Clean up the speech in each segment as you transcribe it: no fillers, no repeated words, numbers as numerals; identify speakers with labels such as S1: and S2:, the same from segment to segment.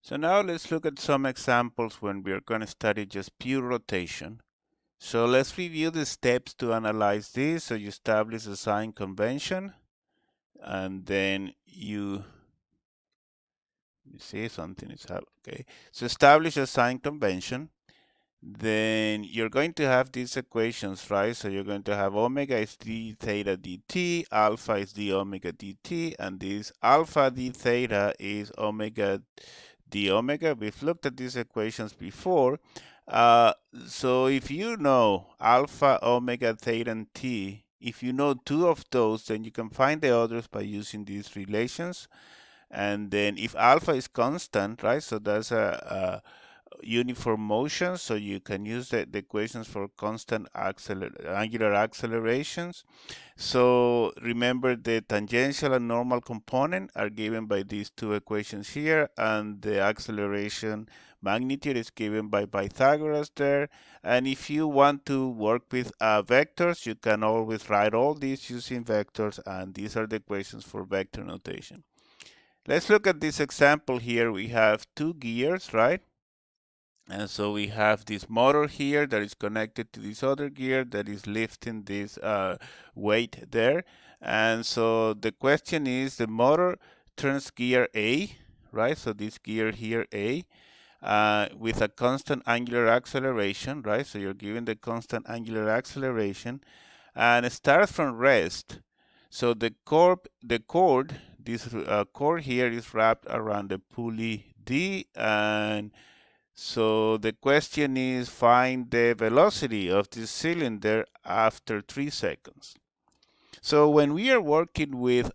S1: So now let's look at some examples when we are going to study just pure rotation. So let's review the steps to analyze this. So you establish a sign convention, and then you see something is happening. Okay, so establish a sign convention. Then you're going to have these equations, right? So you're going to have omega is d theta dt, alpha is d omega dt, and this alpha d theta is omega d omega. We've looked at these equations before. So if you know alpha, omega, theta, and t, if you know two of those, then you can find the others by using these relations. And then if alpha is constant, right, so that's a uniform motion, so you can use the equations for constant angular accelerations. So remember, the tangential and normal component are given by these two equations here, and the acceleration magnitude is given by Pythagoras there. And if you want to work with vectors, you can always write all these using vectors, and these are the equations for vector notation. Let's look at this example here. We have two gears, right? And so we have this motor here that is connected to this other gear that is lifting this weight there. And so the question is, the motor turns gear A, right? So this gear here, A, with a constant angular acceleration, right? So you're given the constant angular acceleration, and it starts from rest. So the cord, this cord here is wrapped around the pulley D, and so the question is, find the velocity of this cylinder after 3 seconds. So when we are working with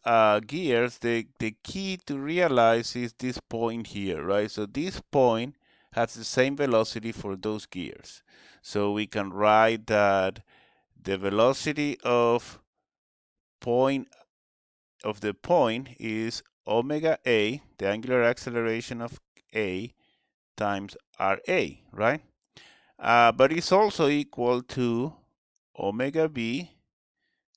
S1: gears, the key to realize is this point here, right? So this point has the same velocity for those gears. So we can write that the velocity of the point is omega A, the angular acceleration of A, times RA, right? But it's also equal to omega B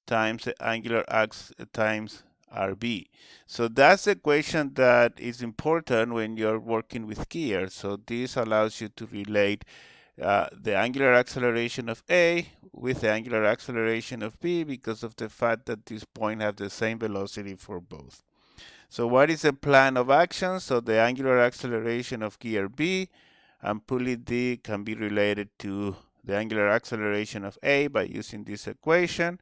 S1: times the angular axis times RB. So that's the equation that is important when you're working with gears. So this allows you to relate the angular acceleration of A with the angular acceleration of B because of the fact that these points have the same velocity for both. So what is the plan of action? So the angular acceleration of gear B and pulley D can be related to the angular acceleration of A by using this equation.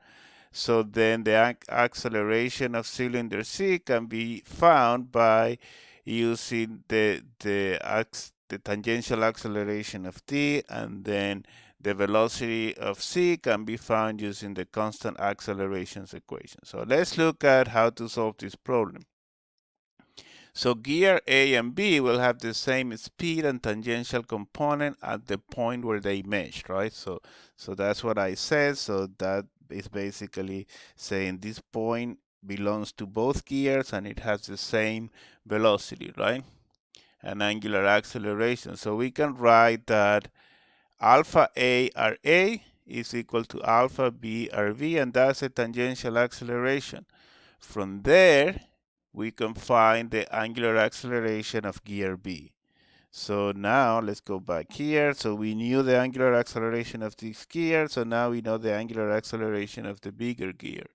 S1: So then the acceleration of cylinder C can be found by using the tangential acceleration of D, and then the velocity of C can be found using the constant accelerations equation. So let's look at how to solve this problem. So gear A and B will have the same speed and tangential component at the point where they mesh, right? So that's what I said. So that is basically saying this point belongs to both gears and it has the same velocity, right? And angular acceleration. So we can write that alpha A RA is equal to alpha B RV, and that's a tangential acceleration. From there, we can find the angular acceleration of gear B. So now let's go back here. So we knew the angular acceleration of this gear, so now we know the angular acceleration of the bigger gear,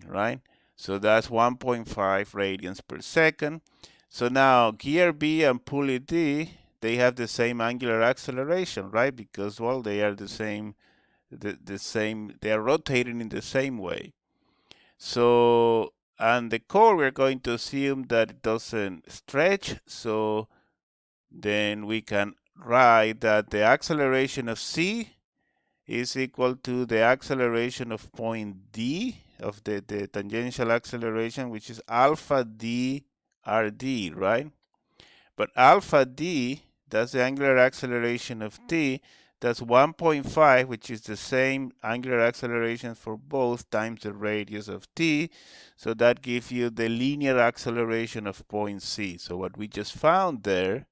S1: right? So that's 1.5 radians per second. So now gear B and pulley D, they have the same angular acceleration, right? Because, well, they are the same, they are rotating in the same way. So, and the core, we're going to assume that it doesn't stretch. So then we can write that the acceleration of C is equal to the acceleration of point D, of the tangential acceleration, which is alpha D RD, right? But alpha D, that's the angular acceleration of T, that's 1.5, which is the same angular acceleration for both times the radius of T. So that gives you the linear acceleration of point C. So what we just found there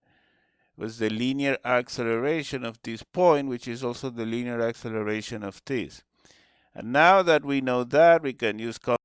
S1: was the linear acceleration of this point, which is also the linear acceleration of this. And now that we know that, we can use